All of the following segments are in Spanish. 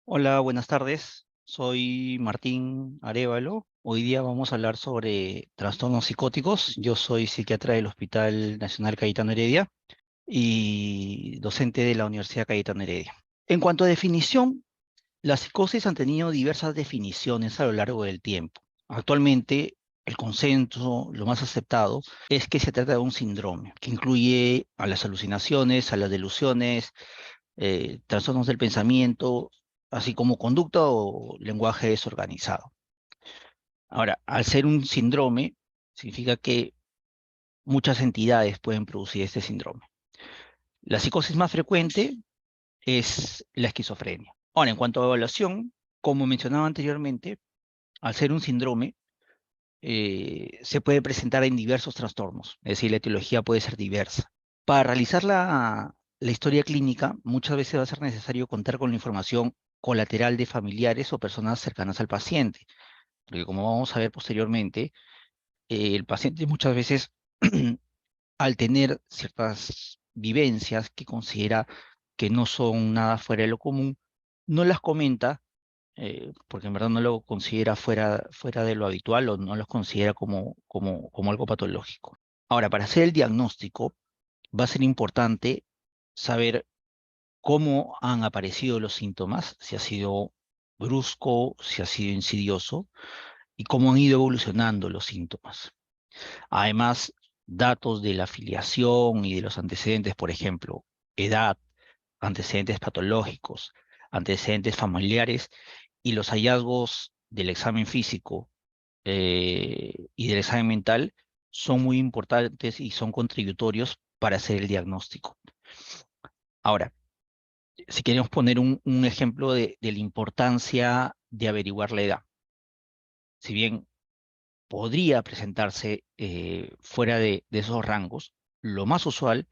Hola, buenas tardes. Soy Martín Arévalo. Hoy día vamos a hablar sobre trastornos psicóticos. Yo soy psiquiatra del Hospital Nacional Cayetano Heredia y docente de la Universidad Cayetano Heredia. En cuanto a definición, las psicosis han tenido diversas definiciones a lo largo del tiempo. Actualmente, el consenso, lo más aceptado, es que se trata de un síndrome que incluye a las alucinaciones, a las delusiones, trastornos del pensamiento, así como conducta o lenguaje desorganizado. Ahora, al ser un síndrome, significa que muchas entidades pueden producir este síndrome. La psicosis más frecuente es la esquizofrenia. Ahora, en cuanto a evaluación, como mencionaba anteriormente, al ser un síndrome, se puede presentar en diversos trastornos, es decir, la etiología puede ser diversa. Para realizar la historia clínica, muchas veces va a ser necesario contar con la información colateral de familiares o personas cercanas al paciente, porque como vamos a ver posteriormente, el paciente muchas veces, al tener ciertas vivencias que considera que no son nada fuera de lo común, no las comenta porque en verdad no lo considera fuera de lo habitual o no los considera como algo patológico. Ahora, para hacer el diagnóstico, va a ser importante saber cómo han aparecido los síntomas, si ha sido brusco, si ha sido insidioso y cómo han ido evolucionando los síntomas. Además, datos de la afiliación y de los antecedentes, por ejemplo, edad, antecedentes patológicos, antecedentes familiares y los hallazgos del examen físico y del examen mental son muy importantes y son contributorios para hacer el diagnóstico. Ahora, si queremos poner un ejemplo de la importancia de averiguar la edad, si bien podría presentarse fuera de esos rangos, lo más usual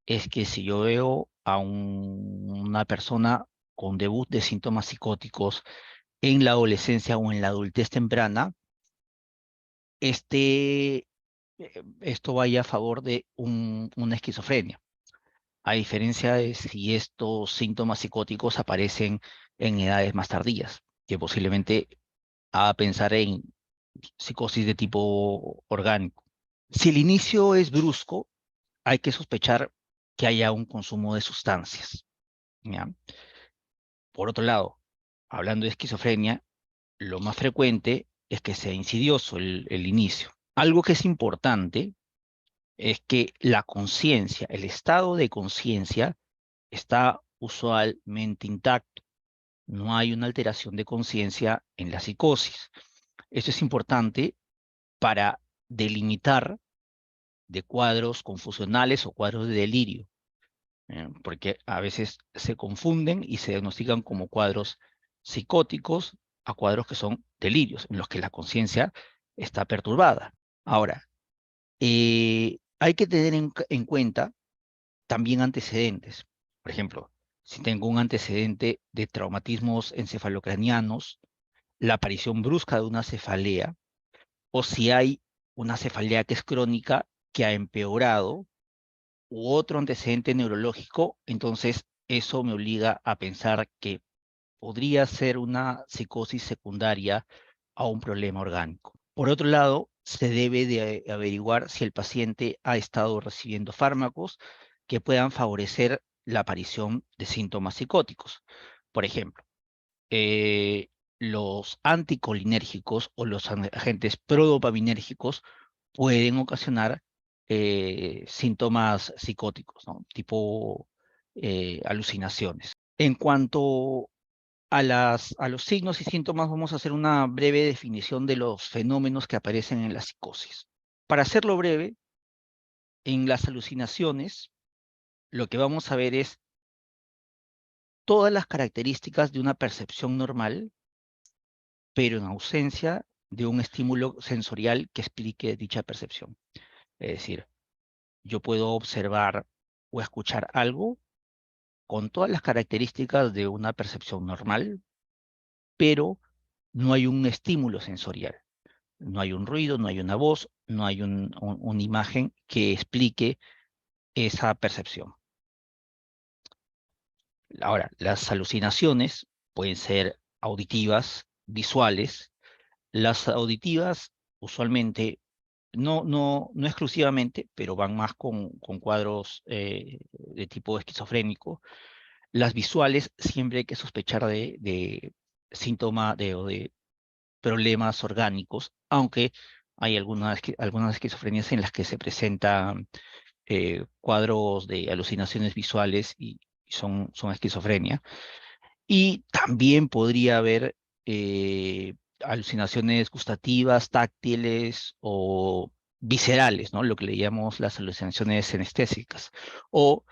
es que si yo veo a una persona con debut de síntomas psicóticos en la adolescencia o en la adultez temprana, esto vaya a favor de una esquizofrenia, a diferencia de si estos síntomas psicóticos aparecen en edades más tardías, que posiblemente haga pensar en psicosis de tipo orgánico. Si el inicio es brusco, hay que sospechar que haya un consumo de sustancias, ¿ya? Por otro lado, hablando de esquizofrenia, lo más frecuente es que sea insidioso el inicio. Algo que es importante es que la conciencia, el estado de conciencia, está usualmente intacto. No hay una alteración de conciencia en la psicosis. Esto es importante para delimitar de cuadros confusionales o cuadros de delirio, porque a veces se confunden y se diagnostican como cuadros psicóticos a cuadros que son delirios, en los que la conciencia está perturbada. Ahora, hay que tener en cuenta también antecedentes. Por ejemplo, si tengo un antecedente de traumatismos encefalocranianos, la aparición brusca de una cefalea, o si hay una cefalea que es crónica, que ha empeorado, u otro antecedente neurológico, entonces eso me obliga a pensar que podría ser una psicosis secundaria a un problema orgánico. Por otro lado, se debe de averiguar si el paciente ha estado recibiendo fármacos que puedan favorecer la aparición de síntomas psicóticos. Por ejemplo, eh, los anticolinérgicos o los agentes prodopaminérgicos pueden ocasionar síntomas psicóticos, ¿no? Tipo alucinaciones. En cuanto a los signos y síntomas, vamos a hacer una breve definición de los fenómenos que aparecen en la psicosis. Para hacerlo breve, en las alucinaciones, lo que vamos a ver es todas las características de una percepción normal, pero en ausencia de un estímulo sensorial que explique dicha percepción. Es decir, yo puedo observar o escuchar algo con todas las características de una percepción normal, pero no hay un estímulo sensorial. No hay un ruido, no hay una voz, no hay una imagen que explique esa percepción. Ahora, las alucinaciones pueden ser auditivas, visuales. Las auditivas usualmente, no exclusivamente, pero van más con cuadros de tipo esquizofrénico. Las visuales siempre hay que sospechar de síntoma o de problemas orgánicos, aunque hay algunas esquizofrenias en las que se presentan cuadros de alucinaciones visuales y son esquizofrenia. Y también podría haber alucinaciones gustativas, táctiles o viscerales, ¿no? Lo que le llamamos las alucinaciones senestésicas o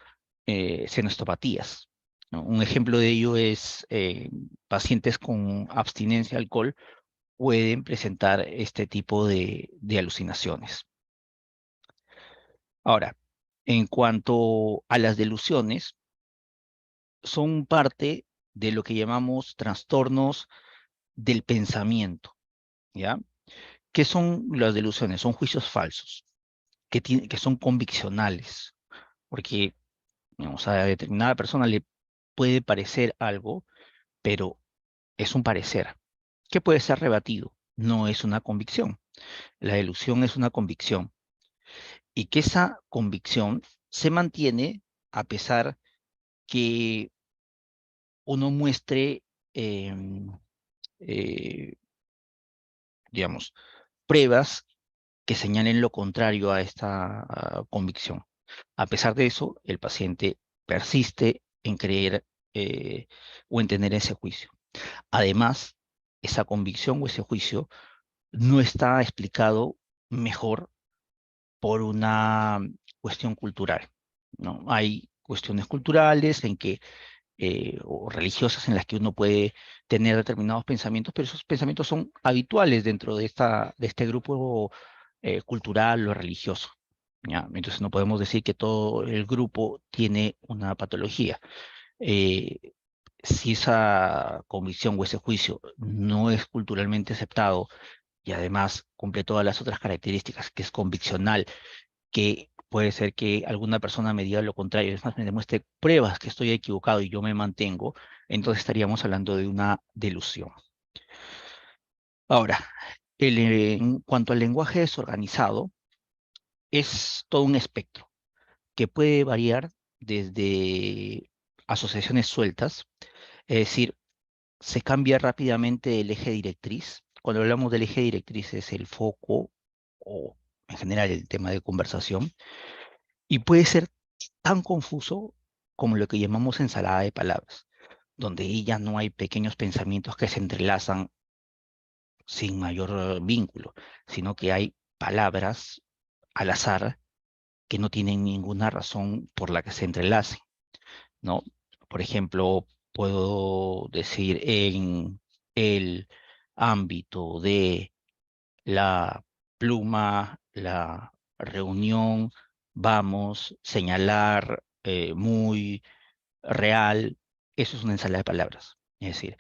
senostopatías, ¿no? Un ejemplo de ello es pacientes con abstinencia al alcohol pueden presentar este tipo de alucinaciones. Ahora, en cuanto a las delusiones, son parte de lo que llamamos trastornos del pensamiento, ¿ya? ¿Qué son las delusiones? Son juicios falsos, que son conviccionales, porque, digamos, a determinada persona le puede parecer algo, pero es un parecer, que puede ser rebatido, no es una convicción. La delusión es una convicción, y que esa convicción se mantiene a pesar que uno muestre, em, eh, digamos, pruebas que señalen lo contrario a esta convicción. A pesar de eso, el paciente persiste en creer o en tener ese juicio. Además, esa convicción o ese juicio no está explicado mejor por una cuestión cultural, ¿no? Hay cuestiones culturales en que o religiosas en las que uno puede tener determinados pensamientos, pero esos pensamientos son habituales dentro de este grupo cultural o religioso, ¿ya? Entonces no podemos decir que todo el grupo tiene una patología. Eh, si esa convicción o ese juicio no es culturalmente aceptado y además cumple todas las otras características, que es conviccional, que puede ser que alguna persona me diga lo contrario, es más, me demuestre pruebas que estoy equivocado y yo me mantengo, entonces estaríamos hablando de una delusión. Ahora, en cuanto al lenguaje desorganizado, es todo un espectro que puede variar desde asociaciones sueltas, es decir, se cambia rápidamente el eje directriz. Cuando hablamos del eje directriz es el foco o en general el tema de conversación, y puede ser tan confuso como lo que llamamos ensalada de palabras, donde ahí ya no hay pequeños pensamientos que se entrelazan sin mayor vínculo, sino que hay palabras al azar que no tienen ninguna razón por la que se entrelacen, ¿no? Por ejemplo, puedo decir en el ámbito de la pluma, la reunión, vamos, señalar, muy, real, eso es una ensalada de palabras. Es decir,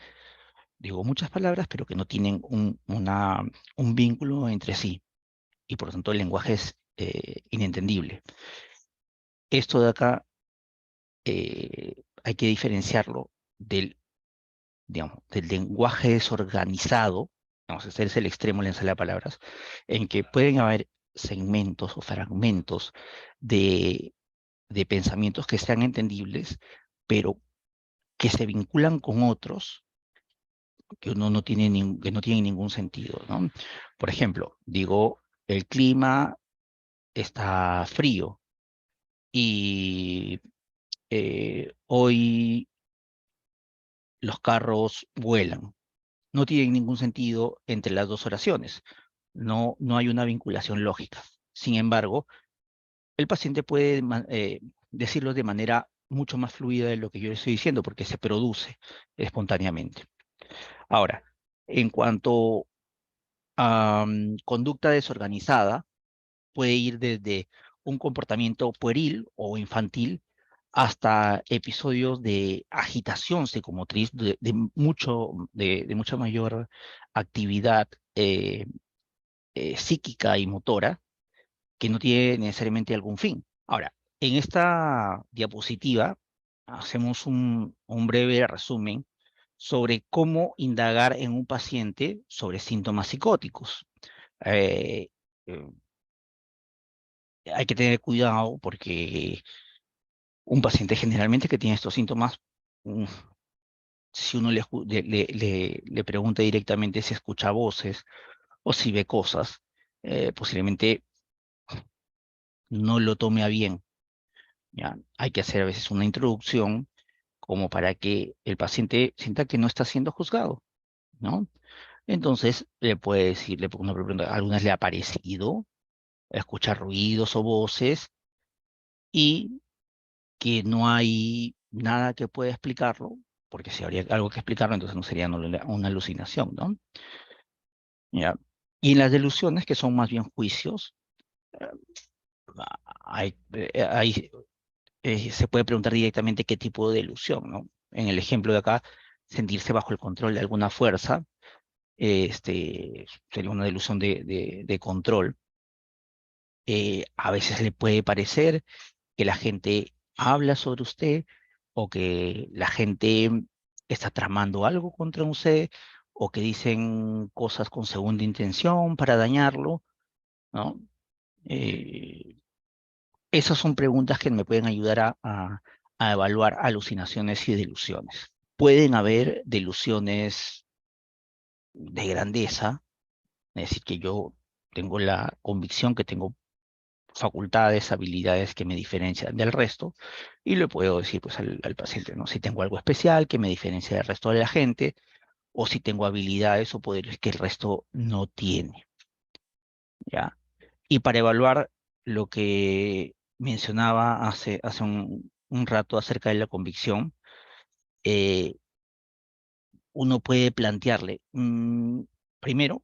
digo muchas palabras, pero que no tienen un vínculo entre sí, y por lo tanto el lenguaje es inentendible. Esto de acá hay que diferenciarlo del, digamos, del lenguaje desorganizado, vamos, este es el extremo de la ensalada de palabras, en que pueden haber segmentos o fragmentos de, de pensamientos que sean entendibles, pero que se vinculan con otros que uno no tiene que no tienen ningún sentido, ¿no? Por ejemplo, digo, el clima está frío y hoy los carros vuelan. No tienen ningún sentido entre las dos oraciones. No hay una vinculación lógica. Sin embargo, el paciente puede decirlo de manera mucho más fluida de lo que yo le estoy diciendo, porque se produce espontáneamente. Ahora, en cuanto a conducta desorganizada, puede ir desde un comportamiento pueril o infantil hasta episodios de agitación psicomotriz, de mucha mayor actividad psíquica y motora, que no tiene necesariamente algún fin. Ahora, en esta diapositiva hacemos un breve resumen sobre cómo indagar en un paciente sobre síntomas psicóticos. Eh, eh, Hay que tener cuidado porque un paciente generalmente que tiene estos síntomas, mm, si uno le pregunta directamente si escucha voces o si ve cosas, posiblemente no lo tome a bien, ¿ya? Hay que hacer a veces una introducción como para que el paciente sienta que no está siendo juzgado, ¿no? Entonces, le puede decir, uno le pregunta, ¿algunas le ha parecido escuchar ruidos o voces? Y que no hay nada que pueda explicarlo, porque si habría algo que explicarlo, entonces no sería una alucinación, ¿no? ¿Ya? Y en las delusiones, que son más bien juicios, eh, se puede preguntar directamente qué tipo de delusión, ¿no? En el ejemplo de acá, sentirse bajo el control de alguna fuerza, sería una delusión de control. A veces le puede parecer que la gente habla sobre usted o que la gente está tramando algo contra usted o que dicen cosas con segunda intención para dañarlo, ¿no? Eh, Esas son preguntas que me pueden ayudar a evaluar alucinaciones y delusiones. Pueden haber delusiones de grandeza, es decir, que yo tengo la convicción que tengo facultades, habilidades que me diferencian del resto, y le puedo decir pues al paciente, ¿no? Si tengo algo especial que me diferencia del resto de la gente, o si tengo habilidades o poderes que el resto no tiene, ¿ya? Y para evaluar lo que mencionaba hace un rato acerca de la convicción, eh, uno puede plantearle, primero,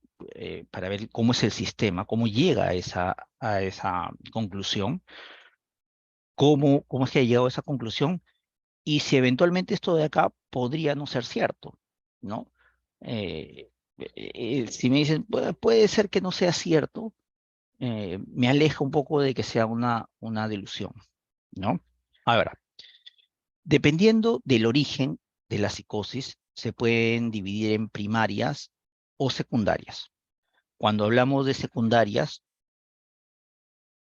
para ver cómo es el sistema, cómo llega a esa conclusión, cómo es que ha llegado a esa conclusión y si eventualmente esto de acá podría no ser cierto, ¿no? Si me dicen, puede ser que no sea cierto, me aleja un poco de que sea una delusión, ¿no? Ahora, dependiendo del origen de la psicosis, se pueden dividir en primarias o secundarias. Cuando hablamos de secundarias,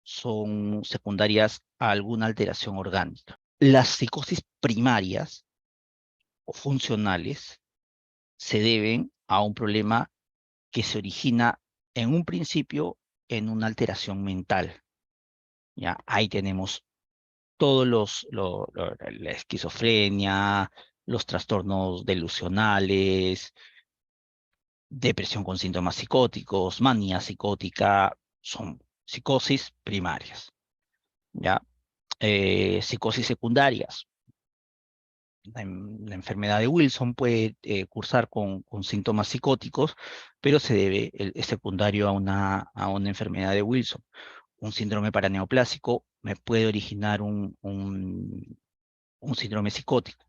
son secundarias a alguna alteración orgánica. Las psicosis primarias o funcionales se deben a un problema que se origina en un principio en una alteración mental. ¿Ya? Ahí tenemos todos la esquizofrenia, los trastornos delusionales, depresión con síntomas psicóticos, manía psicótica, son psicosis primarias. ¿Ya? Psicosis secundarias. La enfermedad de Wilson puede cursar con síntomas psicóticos, pero se debe, es secundario a una enfermedad de Wilson. Un síndrome paraneoplásico me puede originar un síndrome psicótico,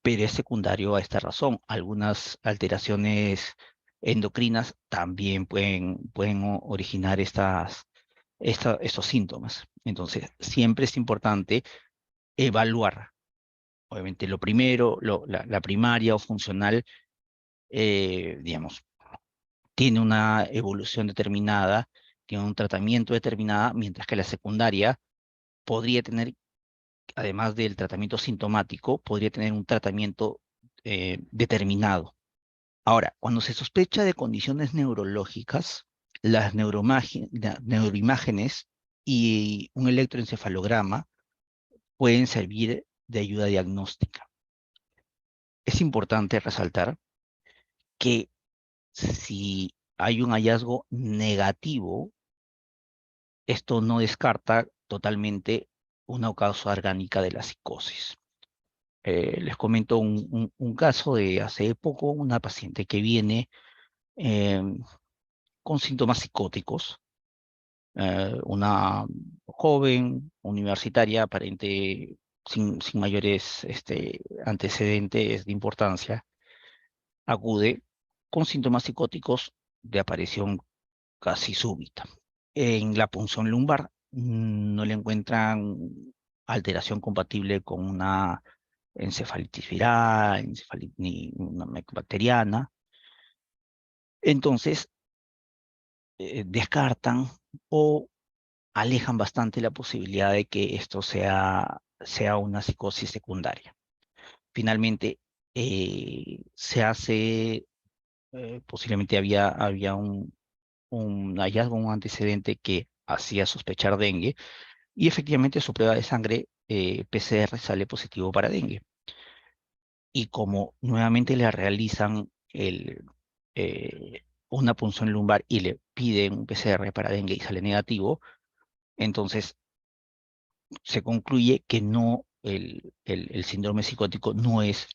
pero es secundario a esta razón. Algunas alteraciones endocrinas también pueden originar estos síntomas. Entonces, siempre es importante evaluar. Obviamente, lo primero, la primaria o funcional, digamos, tiene una evolución determinada, tiene un tratamiento determinado, mientras que la secundaria podría tener, además del tratamiento sintomático, podría tener un tratamiento determinado. Ahora, cuando se sospecha de condiciones neurológicas, las neuroimágenes y un electroencefalograma pueden servir de ayuda diagnóstica. Es importante resaltar que si hay un hallazgo negativo, esto no descarta totalmente una causa orgánica de la psicosis. Les comento un caso de hace poco, una paciente que viene eh, con síntomas psicóticos, una joven universitaria aparente sin mayores antecedentes de importancia, acude con síntomas psicóticos de aparición casi súbita. En la punción lumbar no le encuentran alteración compatible con una encefalitis viral, ni una bacteriana. Entonces, descartan o alejan bastante la posibilidad de que esto sea una psicosis secundaria. Finalmente, se hace, posiblemente había un hallazgo, un antecedente que hacía sospechar dengue, y efectivamente su prueba de sangre PCR sale positivo para dengue. Y como nuevamente le realizan una punción lumbar y le piden un PCR para dengue y sale negativo, entonces se concluye que no, el síndrome psicótico no es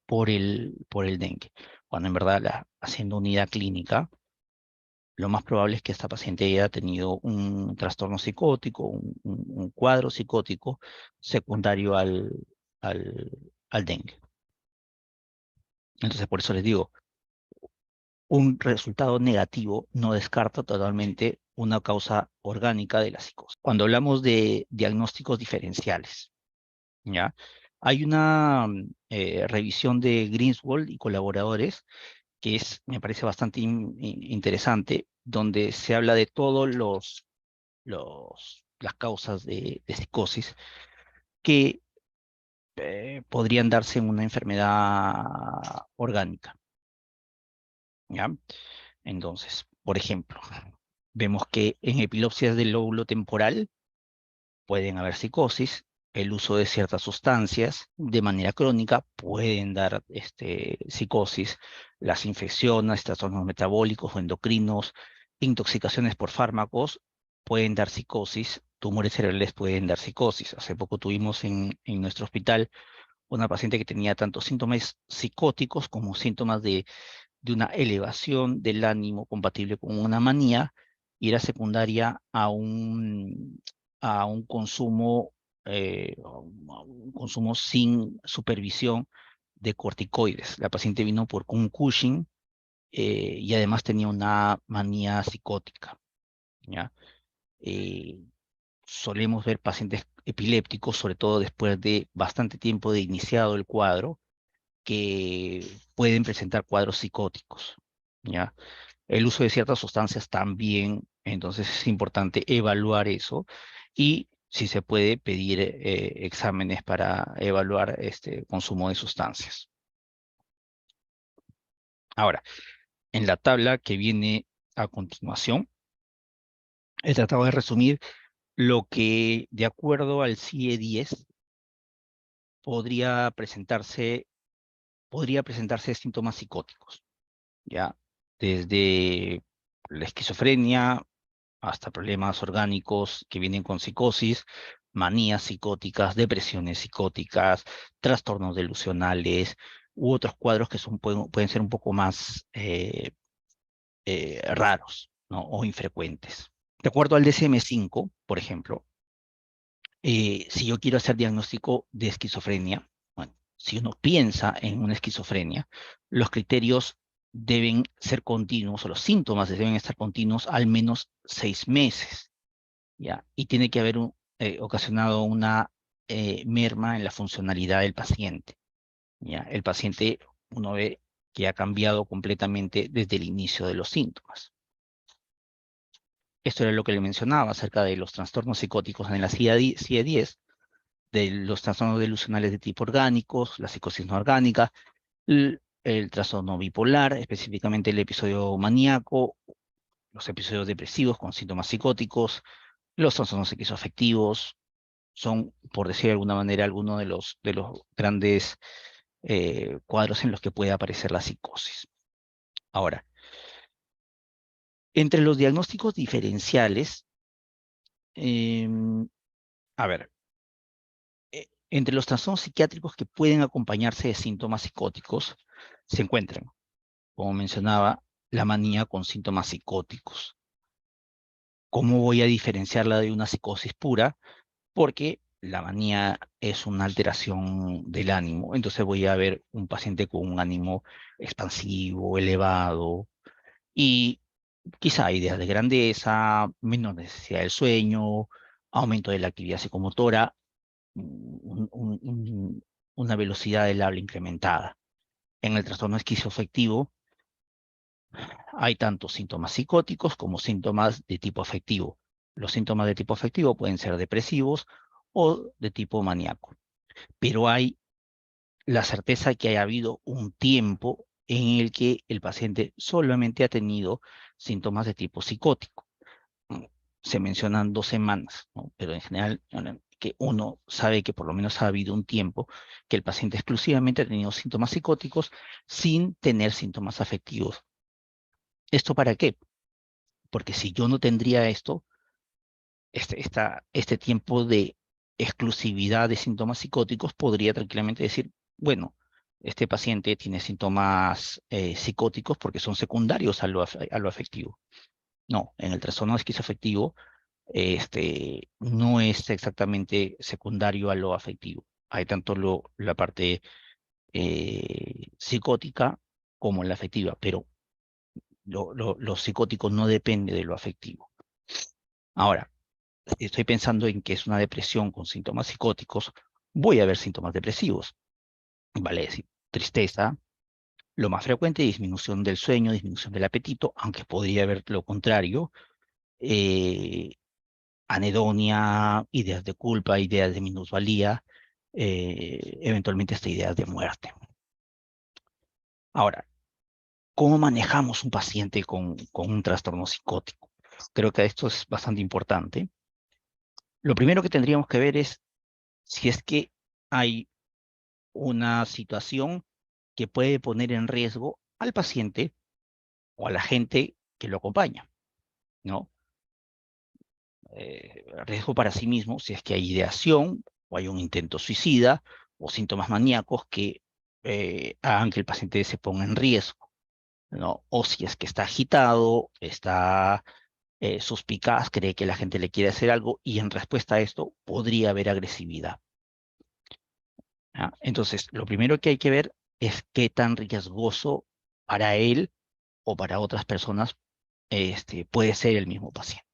por el dengue, cuando en verdad haciendo unidad clínica, lo más probable es que esta paciente haya tenido un trastorno psicótico, un cuadro psicótico secundario al, al dengue. Entonces, por eso les digo, un resultado negativo no descarta totalmente una causa orgánica de la psicosis. Cuando hablamos de diagnósticos diferenciales, ¿ya? Hay una revisión de Greenswald y colaboradores que me parece bastante interesante, donde se habla de todos las causas de psicosis que podrían darse en una enfermedad orgánica, ¿ya? Entonces, por ejemplo, vemos que en epilepsias del lóbulo temporal pueden haber psicosis, el uso de ciertas sustancias de manera crónica pueden dar psicosis, las infecciones, trastornos metabólicos o endocrinos, intoxicaciones por fármacos pueden dar psicosis, tumores cerebrales pueden dar psicosis. Hace poco tuvimos en nuestro hospital una paciente que tenía tanto síntomas psicóticos como síntomas de una elevación del ánimo compatible con una manía, y era secundaria a un consumo, a un consumo sin supervisión de corticoides. La paciente vino por un Cushing, y además tenía una manía psicótica, ¿ya? Eh, Solemos ver pacientes epilépticos, sobre todo después de bastante tiempo de iniciado el cuadro, que pueden presentar cuadros psicóticos, ¿ya? El uso de ciertas sustancias también, entonces es importante evaluar eso y si se puede pedir exámenes para evaluar este consumo de sustancias. Ahora, en la tabla que viene a continuación, he tratado de resumir lo que, de acuerdo al CIE-10, podría presentarse, podría presentarse síntomas psicóticos, ¿ya? Desde la esquizofrenia hasta problemas orgánicos que vienen con psicosis, manías psicóticas, depresiones psicóticas, trastornos delusionales u otros cuadros que pueden ser un poco más raros, ¿no? O infrecuentes. De acuerdo al DSM-5, por ejemplo, si yo quiero hacer diagnóstico de esquizofrenia, bueno, si uno piensa en una esquizofrenia, los criterios deben ser continuos, o los síntomas deben estar continuos al menos 6 meses, ¿ya? Y tiene que haber ocasionado una merma en la funcionalidad del paciente, ¿ya? El paciente, uno ve que ha cambiado completamente desde el inicio de los síntomas. Esto era lo que le mencionaba acerca de los trastornos psicóticos en la CIE-10, de los trastornos delusionales de tipo orgánicos, la psicosis no orgánica, el trastorno bipolar, específicamente el episodio maníaco, los episodios depresivos con síntomas psicóticos, los trastornos esquizoafectivos, son, por decir de alguna manera, algunos de los grandes cuadros en los que puede aparecer la psicosis. Ahora, entre los diagnósticos diferenciales, em, a ver, entre los trastornos psiquiátricos que pueden acompañarse de síntomas psicóticos, se encuentran, como mencionaba, la manía con síntomas psicóticos. ¿Cómo voy a diferenciarla de una psicosis pura? Porque la manía es una alteración del ánimo, entonces voy a ver un paciente con un ánimo expansivo, elevado, y quizá ideas de grandeza, menor necesidad del sueño, aumento de la actividad psicomotora, un, un- un- una velocidad del habla incrementada. En el trastorno esquizoafectivo hay tanto síntomas psicóticos como síntomas de tipo afectivo. Los síntomas de tipo afectivo pueden ser depresivos o de tipo maníaco, pero hay la certeza que haya habido un tiempo en el que el paciente solamente ha tenido síntomas de tipo psicótico. Mm, Se mencionan 2 semanas, ¿no? Pero en general que uno sabe que por lo menos ha habido un tiempo que el paciente exclusivamente ha tenido síntomas psicóticos sin tener síntomas afectivos. ¿Esto para qué? Porque si yo no tendría esto, este tiempo de exclusividad de síntomas psicóticos, podría tranquilamente decir, bueno, este paciente tiene síntomas psicóticos porque son secundarios a lo afectivo. No, en el trastorno esquizoafectivo, no es exactamente secundario a lo afectivo. Hay tanto la parte psicótica como la afectiva, pero lo psicótico no depende de lo afectivo. Ahora, si estoy pensando en que es una depresión con síntomas psicóticos, voy a ver síntomas depresivos, ¿vale? Es decir, tristeza, lo más frecuente, disminución del sueño, disminución del apetito, aunque podría haber lo contrario, eh, anedonia, ideas de culpa, ideas de minusvalía, eventualmente hasta ideas de muerte. Ahora, ¿cómo manejamos un paciente con un trastorno psicótico? Creo que esto es bastante importante. Lo primero que tendríamos que ver es si es que hay una situación que puede poner en riesgo al paciente o a la gente que lo acompaña, ¿no? Riesgo para sí mismo si es que hay ideación o hay un intento suicida o síntomas maníacos que hagan que el paciente se ponga en riesgo, ¿no? O si es que está agitado, está suspicaz, cree que la gente le quiere hacer algo y en respuesta a esto podría haber agresividad. ¿Ya? Entonces, lo primero que hay que ver es qué tan riesgoso para él o para otras personas puede ser el mismo paciente.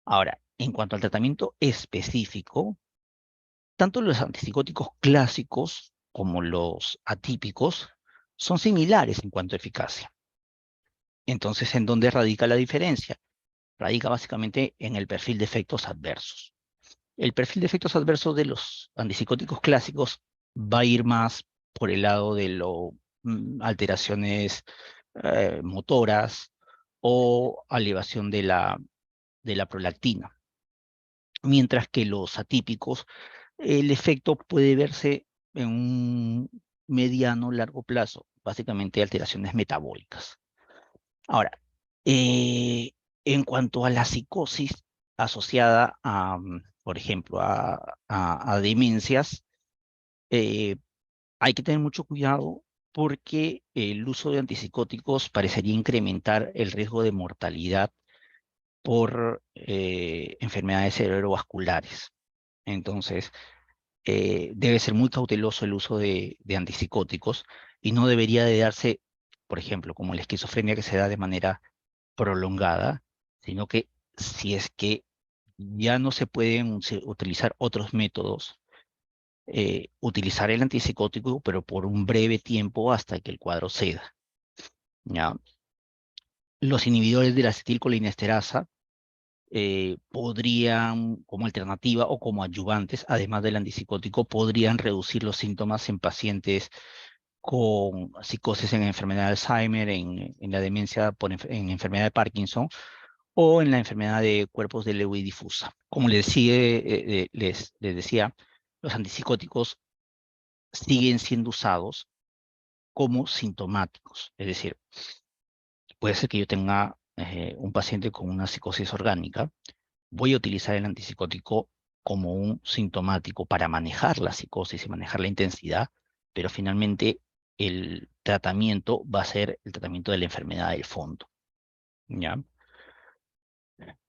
Ahora, en cuanto al tratamiento específico, tanto los antipsicóticos clásicos como los atípicos son similares en cuanto a eficacia. Entonces, ¿en dónde radica la diferencia? Radica básicamente en el perfil de efectos adversos. El perfil de efectos adversos de los antipsicóticos clásicos va a ir más por el lado de alteraciones motoras o elevación de la prolactina, mientras que los atípicos, el efecto puede verse en un mediano largo plazo, básicamente alteraciones metabólicas. Ahora, eh, en cuanto a la psicosis asociada a, por ejemplo, a demencias, eh, hay que tener mucho cuidado porque el uso de antipsicóticos parecería incrementar el riesgo de mortalidad por enfermedades cerebrovasculares. Entonces, debe ser muy cauteloso el uso de antipsicóticos y no debería de darse, por ejemplo, como la esquizofrenia que se da de manera prolongada, sino que si es que ya no se pueden utilizar otros métodos, utilizar el antipsicótico, pero por un breve tiempo hasta que el cuadro ceda, ¿ya? Los inhibidores de la acetilcolinesterasa podrían, como alternativa o como ayudantes, además del antipsicótico, podrían reducir los síntomas en pacientes con psicosis en enfermedad de Alzheimer, en la demencia en enfermedad de Parkinson o en la enfermedad de cuerpos de Lewy difusa. Como les decía, los antipsicóticos siguen siendo usados como sintomáticos. Es decir, puede ser que yo tenga un paciente con una psicosis orgánica, voy a utilizar el antipsicótico como un sintomático para manejar la psicosis y manejar la intensidad, pero finalmente el tratamiento va a ser el tratamiento de la enfermedad del fondo, ¿ya?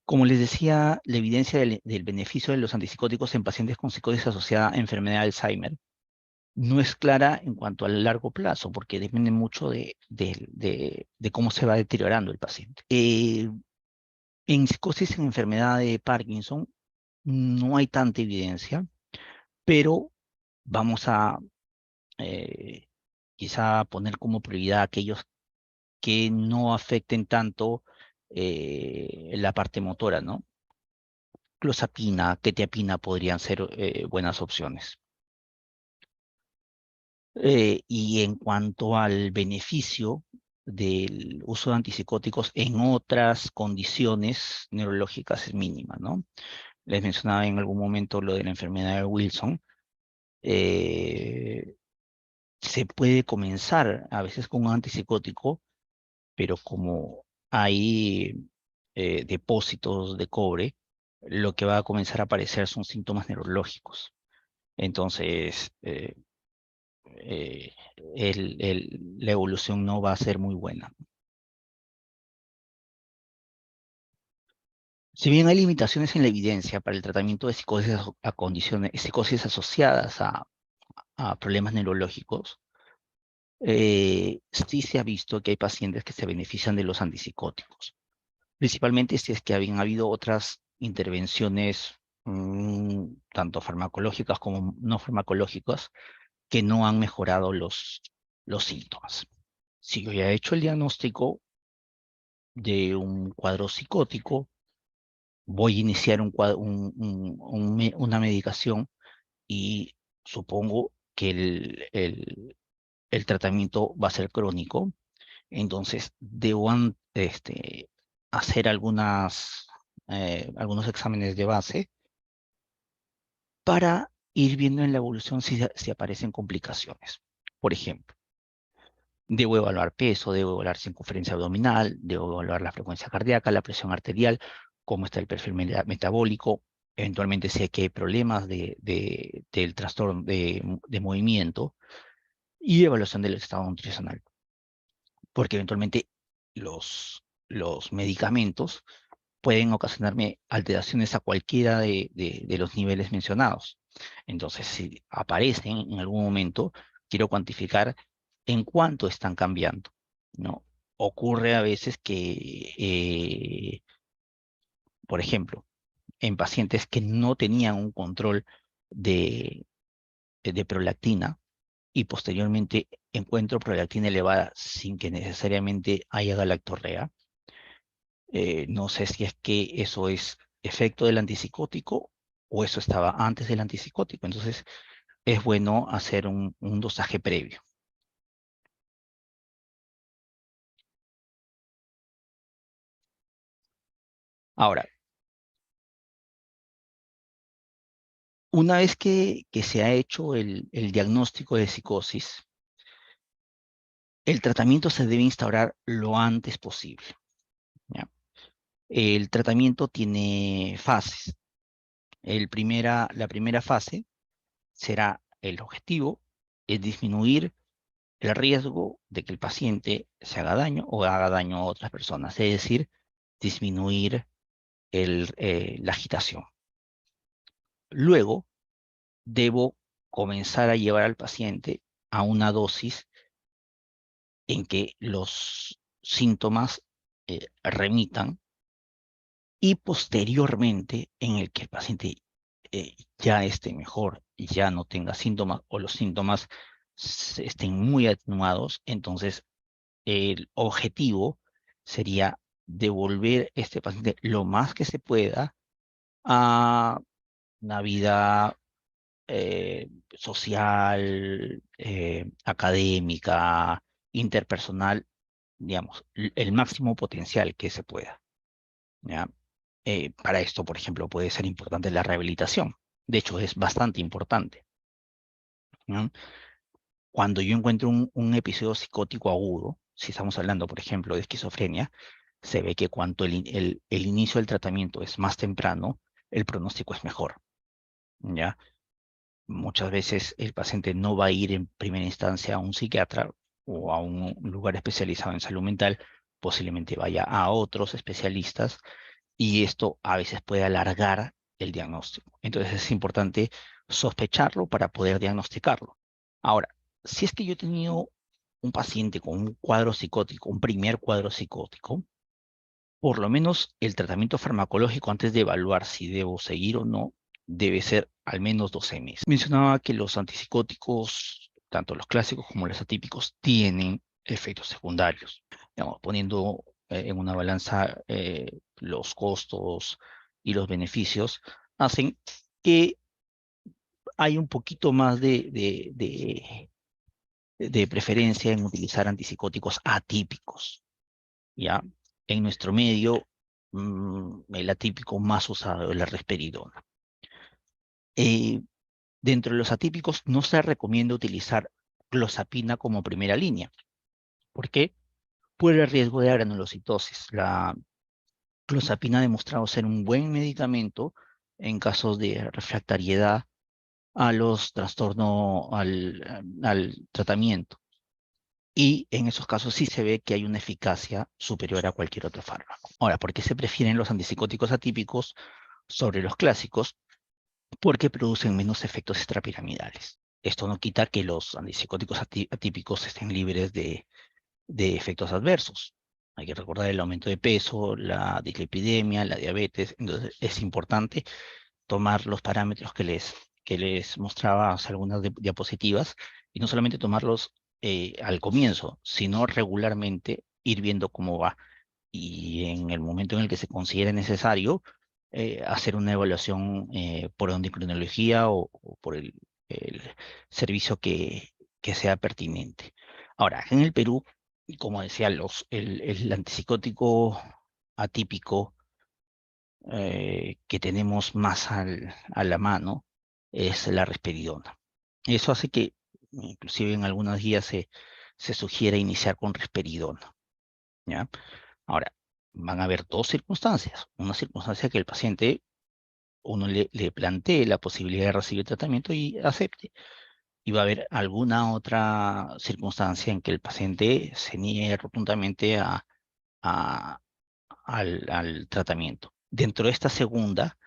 Como les decía, la evidencia del beneficio de los antipsicóticos en pacientes con psicosis asociada a enfermedad de Alzheimer no es clara en cuanto al largo plazo, porque depende mucho de cómo se va deteriorando el paciente. En psicosis en enfermedad de Parkinson no hay tanta evidencia, pero vamos a eh, quizá poner como prioridad aquellos que no afecten tanto la parte motora, ¿no? Clozapina, quetiapina podrían ser buenas opciones. Y en cuanto al beneficio del uso de antipsicóticos en otras condiciones neurológicas es mínima, ¿no? Les mencionaba en algún momento lo de la enfermedad de Wilson. Eh, Se puede comenzar a veces con un antipsicótico, pero como hay depósitos de cobre, lo que va a comenzar a aparecer son síntomas neurológicos. Entonces, la evolución no va a ser muy buena. Si bien hay limitaciones en la evidencia para el tratamiento de psicosis a condiciones, psicosis asociadas a problemas neurológicos, sí se ha visto que hay pacientes que se benefician de los antipsicóticos, principalmente si es que habían habido otras intervenciones, tanto farmacológicas como no farmacológicas, que no han mejorado los síntomas. Si yo ya he hecho el diagnóstico de un cuadro psicótico, voy a iniciar una medicación y supongo que el tratamiento va a ser crónico, entonces debo hacer algunos exámenes de base para ir viendo en la evolución si aparecen complicaciones. Por ejemplo, debo evaluar peso, debo evaluar circunferencia abdominal, debo evaluar la frecuencia cardíaca, la presión arterial, cómo está el perfil metabólico, eventualmente si hay que hay problemas del trastorno de movimiento y evaluación del estado nutricional, porque eventualmente los medicamentos pueden ocasionarme alteraciones a cualquiera de los niveles mencionados. Entonces, si aparecen en algún momento, quiero cuantificar en cuánto están cambiando, ¿no? Ocurre a veces que, por ejemplo, en pacientes que no tenían un control de, de prolactina y posteriormente encuentro prolactina elevada sin que necesariamente haya galactorrea, no sé si es que eso es efecto del antipsicótico o eso estaba antes del antipsicótico. Entonces, es bueno hacer un dosaje previo. Ahora, una vez que se ha hecho el diagnóstico de psicosis, el tratamiento se debe instaurar lo antes posible, ¿ya? El tratamiento tiene fases. La primera fase será el objetivo, es disminuir el riesgo de que el paciente se haga daño o haga daño a otras personas, es decir, disminuir la agitación. Luego, debo comenzar a llevar al paciente a una dosis en que los síntomas remitan y posteriormente en el que el paciente ya esté mejor, ya no tenga síntomas o los síntomas estén muy atenuados, entonces el objetivo sería devolver a este paciente lo más que se pueda a una vida social, académica, interpersonal, digamos, el máximo potencial que se pueda, ¿ya? Para esto, por ejemplo, puede ser importante la rehabilitación. De hecho, es bastante importante, ¿no? Cuando yo encuentro un episodio psicótico agudo, si estamos hablando, por ejemplo, de esquizofrenia, se ve que cuanto el inicio del tratamiento es más temprano, el pronóstico es mejor, ¿ya? Muchas veces el paciente no va a ir en primera instancia a un psiquiatra o a un lugar especializado en salud mental, posiblemente vaya a otros especialistas y esto a veces puede alargar el diagnóstico. Entonces es importante sospecharlo para poder diagnosticarlo. Ahora, si es que yo he tenido un paciente con un cuadro psicótico, un primer cuadro psicótico, por lo menos el tratamiento farmacológico antes de evaluar si debo seguir o no, debe ser al menos 12 meses. Mencionaba que los antipsicóticos, tanto los clásicos como los atípicos, tienen efectos secundarios. Digamos, poniendo en una balanza los costos y los beneficios, hacen que hay un poquito más de preferencia en utilizar antipsicóticos atípicos, ¿ya? En nuestro medio, el atípico más usado es la risperidona. Eh, Dentro de los atípicos no se recomienda utilizar clozapina como primera línea. ¿Por qué? Por el riesgo de granulocitosis. La clozapina ha demostrado ser un buen medicamento en casos de refractariedad a los trastornos, al tratamiento. Y en esos casos sí se ve que hay una eficacia superior a cualquier otro fármaco. Ahora, ¿por qué se prefieren los antipsicóticos atípicos sobre los clásicos? Porque producen menos efectos extrapiramidales. Esto no quita que los antipsicóticos atípicos estén libres de efectos adversos. Hay que recordar el aumento de peso, la dislipidemia, la diabetes. Entonces es importante tomar los parámetros que les mostraba hace algunas diapositivas y no solamente tomarlos al comienzo, sino regularmente ir viendo cómo va y en el momento en el que se considere necesario, hacer una evaluación por endocrinología o por el servicio que sea pertinente. Ahora, en el Perú, como decía, el antipsicótico atípico que tenemos más a la mano es la risperidona. Eso hace que, inclusive en algunas guías se sugiere iniciar con risperidona, ¿ya? Ahora, van a haber dos circunstancias. Una circunstancia que el paciente, uno le plantee la posibilidad de recibir tratamiento y acepte. Y va a haber alguna otra circunstancia en que el paciente se niegue rotundamente a- al tratamiento. Dentro de esta segunda,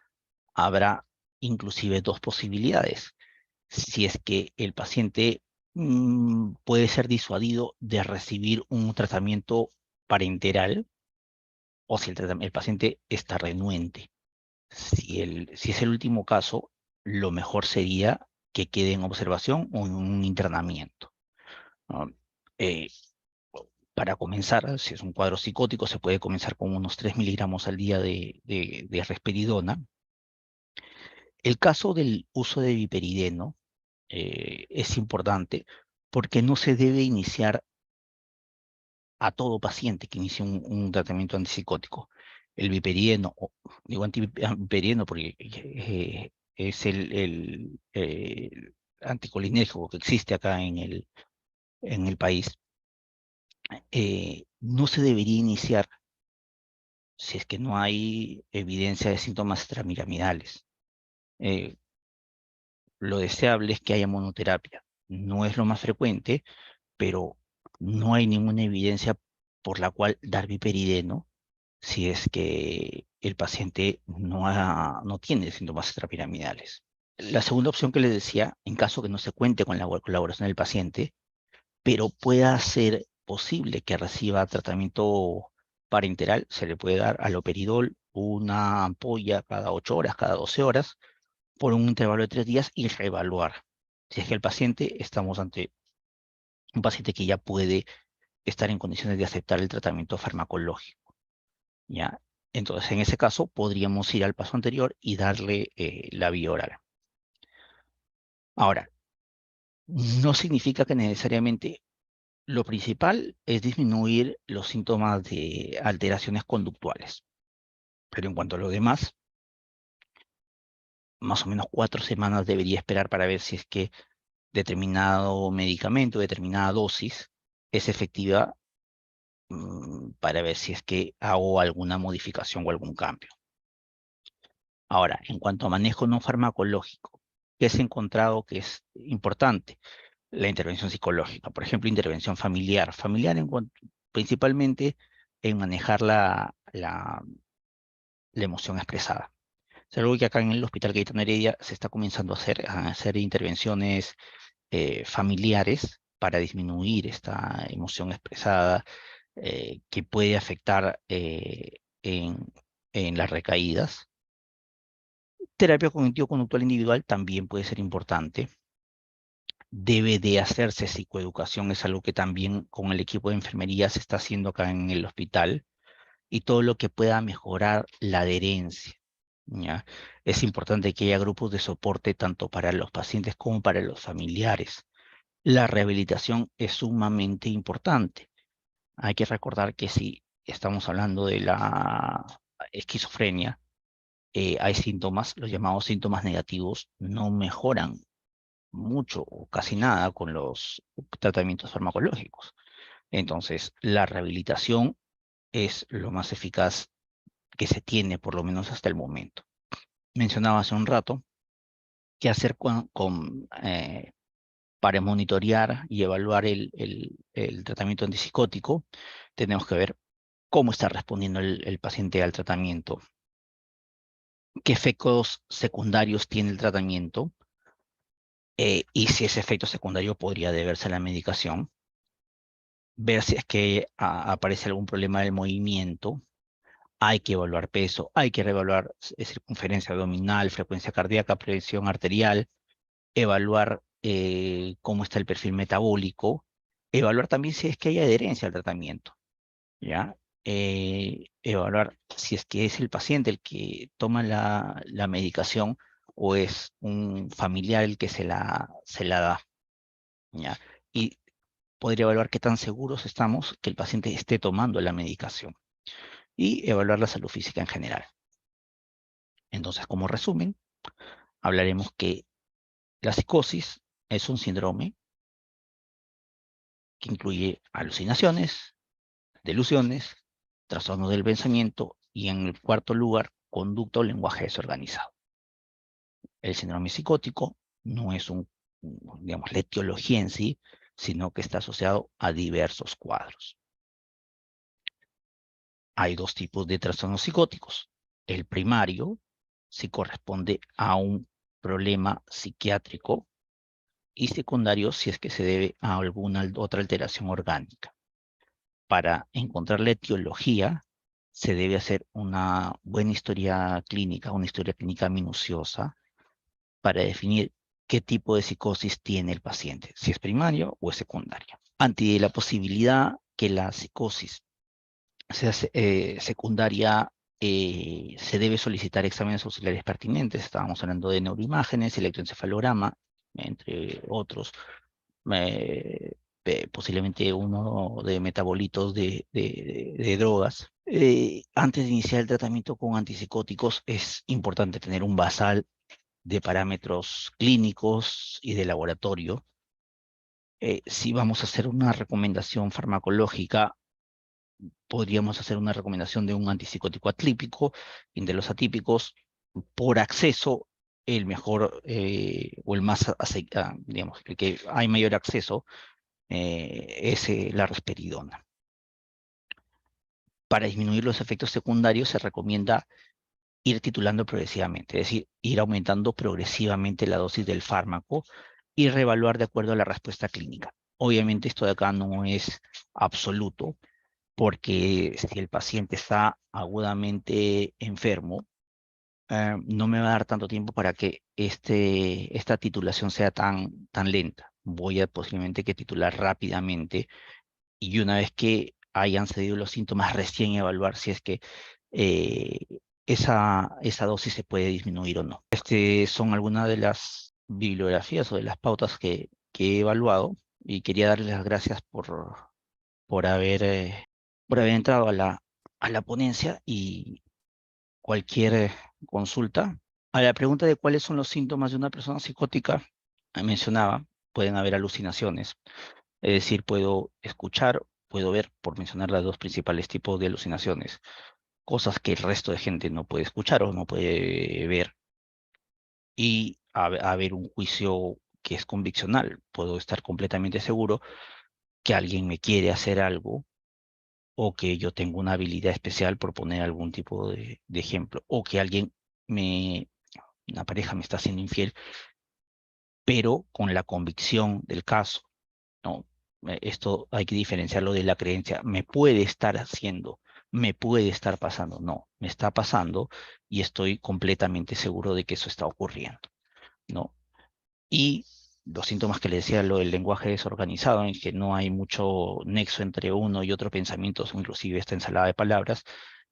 habrá inclusive dos posibilidades. Si es que el paciente puede ser disuadido de recibir un tratamiento parenteral, o si el paciente está renuente. Si es el último caso, lo mejor sería que quede en observación o en un internamiento, ¿no? Eh, para comenzar, si es un cuadro psicótico, se puede comenzar con unos 3 miligramos al día de risperidona. El caso del uso de viperideno es importante porque no se debe iniciar a todo paciente que inicie un tratamiento antipsicótico. El viperideno, digo antiviperideno porque es el anticolinérgico que existe acá en el país, no se debería iniciar si es que no hay evidencia de síntomas extramiramidales. Eh, lo deseable es que haya monoterapia. No es lo más frecuente, pero no hay ninguna evidencia por la cual dar viperideno si es que el paciente no tiene síntomas extrapiramidales. La segunda opción que les decía, en caso que no se cuente con la colaboración del paciente, pero pueda ser posible que reciba tratamiento parenteral, se le puede dar aloperidol, una ampolla cada 8 horas, cada 12 horas, por un intervalo de 3 días y reevaluar. Si es que el paciente, estamos ante un paciente que ya puede estar en condiciones de aceptar el tratamiento farmacológico, ¿ya? Entonces, en ese caso, podríamos ir al paso anterior y darle la vía oral. Ahora, no significa que necesariamente lo principal es disminuir los síntomas de alteraciones conductuales, pero en cuanto a lo demás, más o menos 4 semanas debería esperar para ver si es que determinado medicamento, determinada dosis es efectiva, para ver si es que hago alguna modificación o algún cambio. Ahora, en cuanto a manejo no farmacológico, ¿qué se ha encontrado que es importante? La intervención psicológica, por ejemplo, intervención familiar. Familiar principalmente en manejar la emoción expresada. Es algo que acá en el Hospital Cayetano Heredia se está comenzando a hacer intervenciones familiares para disminuir esta emoción expresada que puede afectar en las recaídas. Terapia cognitivo-conductual individual también puede ser importante. Debe de hacerse psicoeducación, es algo que también con el equipo de enfermería se está haciendo acá en el hospital, y todo lo que pueda mejorar la adherencia, ¿ya? Es importante que haya grupos de soporte tanto para los pacientes como para los familiares. La rehabilitación es sumamente importante. Hay que recordar que si estamos hablando de la esquizofrenia, hay síntomas, los llamados síntomas negativos, no mejoran mucho o casi nada con los tratamientos farmacológicos. Entonces, la rehabilitación es lo más eficaz que se tiene, por lo menos hasta el momento. Mencionaba hace un rato qué hacer para monitorear y evaluar el tratamiento antipsicótico. Tenemos que ver cómo está respondiendo el paciente al tratamiento, qué efectos secundarios tiene el tratamiento, y si ese efecto secundario podría deberse a la medicación, ver si es que aparece algún problema del movimiento. Hay que evaluar peso, hay que reevaluar circunferencia abdominal, frecuencia cardíaca, presión arterial, evaluar cómo está el perfil metabólico, evaluar también si es que hay adherencia al tratamiento, ¿ya? Evaluar si es que es el paciente el que toma la medicación o es un familiar el que se la da, ¿ya? Y podría evaluar qué tan seguros estamos que el paciente esté tomando la medicación y evaluar la salud física en general. Entonces, como resumen, hablaremos que la psicosis es un síndrome que incluye alucinaciones, delusiones, trastornos del pensamiento y, en el cuarto lugar, conducta o lenguaje desorganizado. El síndrome psicótico no es digamos, la etiología en sí, sino que está asociado a diversos cuadros. Hay dos tipos de trastornos psicóticos. El primario, si corresponde a un problema psiquiátrico, y secundario si es que se debe a alguna otra alteración orgánica. Para encontrar la etiología, se debe hacer una buena historia clínica minuciosa, para definir qué tipo de psicosis tiene el paciente, si es primario o es secundaria. Ante la posibilidad que la psicosis sea secundaria, se debe solicitar exámenes auxiliares pertinentes. Estábamos hablando de neuroimágenes, electroencefalograma, entre otros, eh, posiblemente uno de metabolitos de drogas. Antes de iniciar el tratamiento con antipsicóticos, es importante tener un basal de parámetros clínicos y de laboratorio. Si vamos a hacer una recomendación farmacológica, podríamos hacer una recomendación de un antipsicótico atípico y de los atípicos. Por acceso, el mejor, o el más, digamos, el que hay mayor acceso, es la risperidona. Para disminuir los efectos secundarios se recomienda ir titulando progresivamente, es decir, ir aumentando progresivamente la dosis del fármaco y reevaluar de acuerdo a la respuesta clínica. Obviamente esto de acá no es absoluto, porque si el paciente está agudamente enfermo, no me va a dar tanto tiempo para que esta titulación sea tan lenta. Voy a posiblemente que titular rápidamente, y una vez que hayan cedido los síntomas, recién evaluar si es que eh, esa dosis se puede disminuir o no. Son algunas de las bibliografías o de las pautas que he evaluado, y quería darles las gracias por haber, por haber entrado a la ponencia, y cualquier consulta. A la pregunta de cuáles son los síntomas de una persona psicótica, mencionaba, pueden haber alucinaciones. Es decir, puedo escuchar, puedo ver, por mencionar los dos principales tipos de alucinaciones, cosas que el resto de gente no puede escuchar o no puede ver. Y haber un juicio que es conviccional. Puedo estar completamente seguro que alguien me quiere hacer algo, o que yo tengo una habilidad especial, por poner algún tipo de ejemplo, o que una pareja me está haciendo infiel, pero con la convicción del caso, ¿no? Esto hay que diferenciarlo de la creencia. Me puede estar haciendo, me puede estar pasando. No, me está pasando y estoy completamente seguro de que eso está ocurriendo, ¿no? Y los síntomas que le decía, lo del lenguaje desorganizado, en que no hay mucho nexo entre uno y otro pensamiento, inclusive esta ensalada de palabras,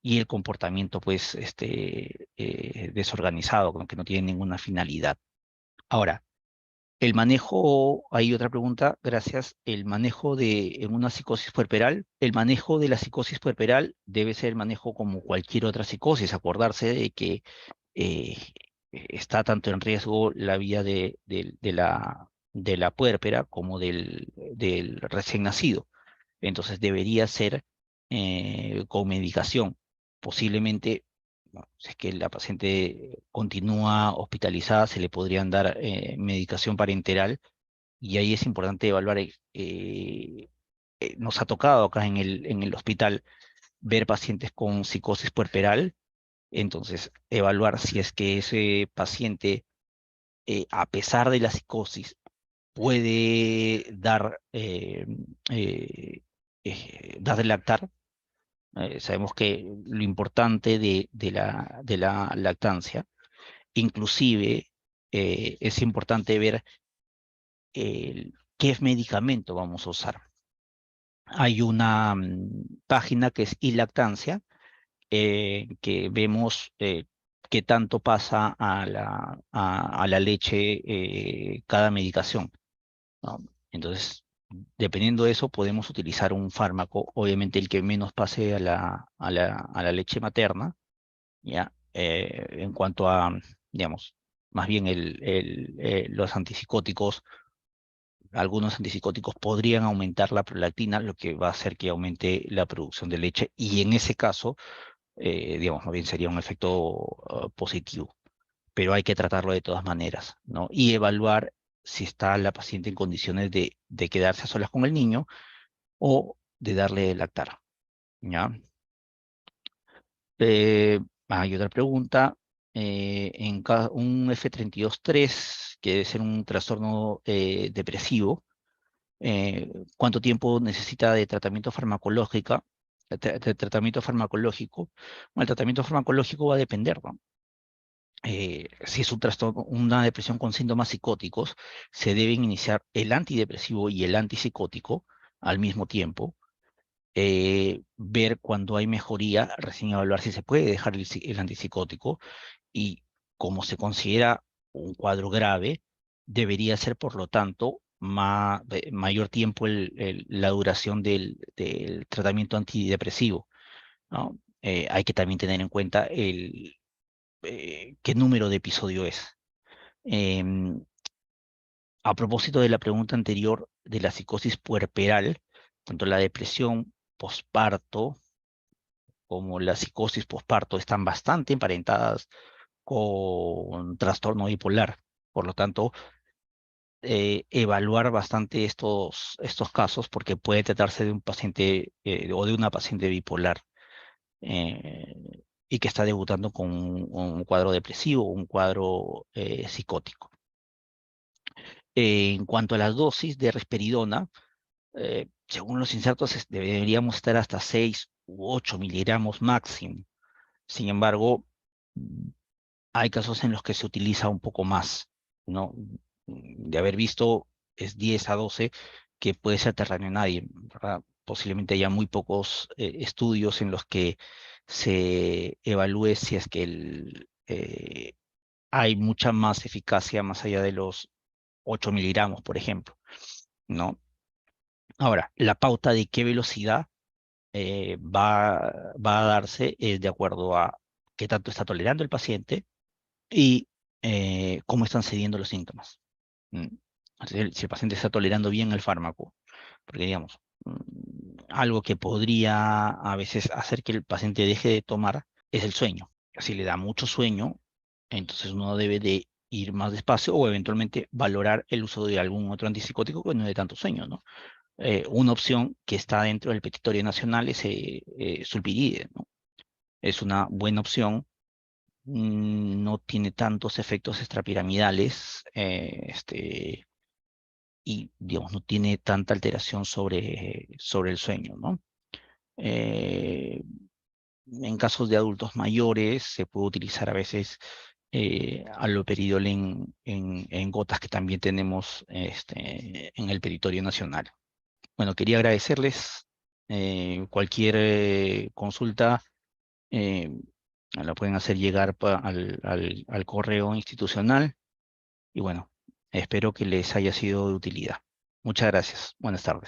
y el comportamiento, pues, desorganizado, como que no tiene ninguna finalidad. Ahora, el manejo, hay otra pregunta, gracias. El manejo en una psicosis puerperal, el manejo de la psicosis puerperal debe ser el manejo como cualquier otra psicosis, acordarse de que eh, está tanto en riesgo la vida de la puérpera como del recién nacido. Entonces debería ser con medicación. Posiblemente, bueno, si es que la paciente continúa hospitalizada, se le podrían dar medicación parenteral y ahí es importante evaluar. Nos ha tocado acá en el hospital ver pacientes con psicosis puerperal, entonces evaluar si es que ese paciente, a pesar de la psicosis, puede dar de lactar. Sabemos que lo importante de la lactancia, inclusive es importante ver qué medicamento vamos a usar. Hay una página que es iLactancia, que vemos qué tanto pasa a la leche cada medicación, ¿no? Entonces, dependiendo de eso, podemos utilizar un fármaco, obviamente el que menos pase a la leche materna, ¿ya? En cuanto a, digamos, más bien los antipsicóticos, algunos antipsicóticos podrían aumentar la prolactina, lo que va a hacer que aumente la producción de leche, y en ese caso, digamos, más bien sería un efecto positivo, pero hay que tratarlo de todas maneras, ¿no? Y evaluar si está la paciente en condiciones de quedarse a solas con el niño o de darle de lactar, ¿ya? Eh, Hay otra pregunta. Un F32.3, que debe ser un trastorno depresivo, ¿cuánto tiempo necesita de tratamiento farmacológico? De tratamiento farmacológico. Bueno, el tratamiento farmacológico va a depender, ¿no? Si es un trastorno, una depresión con síntomas psicóticos, se deben iniciar el antidepresivo y el antipsicótico al mismo tiempo. Ver cuando hay mejoría, recién evaluar si se puede dejar el antipsicótico, y como se considera un cuadro grave, debería ser, por lo tanto, mayor tiempo la duración del tratamiento antidepresivo, ¿no? Hay que también tener en cuenta qué número de episodio es. Em, a propósito de la pregunta anterior de la psicosis puerperal, tanto la depresión posparto como la psicosis posparto están bastante emparentadas con trastorno bipolar. Por lo tanto, evaluar bastante estos casos, porque puede tratarse de un paciente o de una paciente bipolar, eh, y que está debutando con un cuadro depresivo, un cuadro psicótico. En cuanto a las dosis de risperidona, según los insertos deberíamos estar hasta 6 u 8 miligramos máximo. Sin embargo, hay casos en los que se utiliza un poco más, ¿no? De haber visto, es 10 a 12, que puede ser terreno a nadie, ¿verdad? Posiblemente haya muy pocos estudios en los que se evalúe si es que hay mucha más eficacia más allá de los 8 miligramos, por ejemplo, ¿no? Ahora, la pauta de qué velocidad va a darse es de acuerdo a qué tanto está tolerando el paciente y cómo están cediendo los síntomas. Mm. Si el paciente está tolerando bien el fármaco, porque digamos, algo que podría a veces hacer que el paciente deje de tomar es el sueño. Si le da mucho sueño, entonces uno debe de ir más despacio o eventualmente valorar el uso de algún otro antipsicótico que no dé tanto sueño, ¿no? Una opción que está dentro del petitorio nacional es sulpiride, ¿no? Es una buena opción. No tiene tantos efectos extrapiramidales, y, digamos, no tiene tanta alteración sobre el sueño, ¿no? Eh, En casos de adultos mayores se puede utilizar a veces haloperidol en gotas que también tenemos en el territorio nacional. Bueno, quería agradecerles. Cualquier consulta eh, la pueden hacer llegar al correo institucional y bueno, espero que les haya sido de utilidad. Muchas gracias. Buenas tardes.